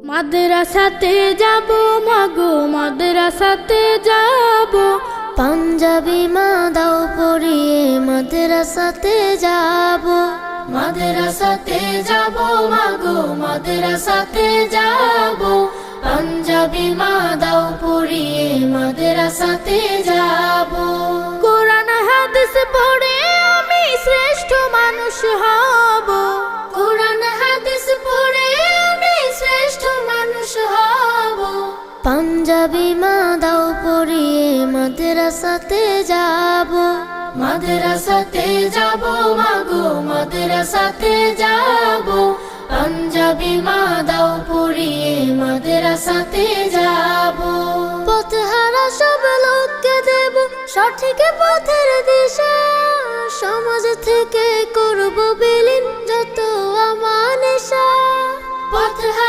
মাদ্রাসাতে যাব মাগো মাদ্রাসাতে যাব, পাঞ্জাবি মা দাও পরিয়ে মাদ্রাসাতে যাব। মাদ্রাসাতে যাব মাগো মাদ্রাসাতে যাব, পাঞ্জাবি মা দাও পরিয়ে মাদ্রাসাতে যাব। কোরআন হাদিস পড়ে আমি শ্রেষ্ঠ মানুষ হব, কোরআন হাদিস পড়ে আমি শ্রেষ্ঠ মানুষ হব। পাঞ্জাবি মা দাও পরিয়ে মাদ্রাসাতে যাব। মাদ্রাসাতে যাব মাগো মাদ্রাসাতে যাব, পাঞ্জাবি মা দাও পরিয়ে মাদ্রাসাতে যাব। পথহারা সব লোককে দেব সঠিক পথের দিশা, সমাজ থেকে করব বিলীন যত আমানেশা। পথহারা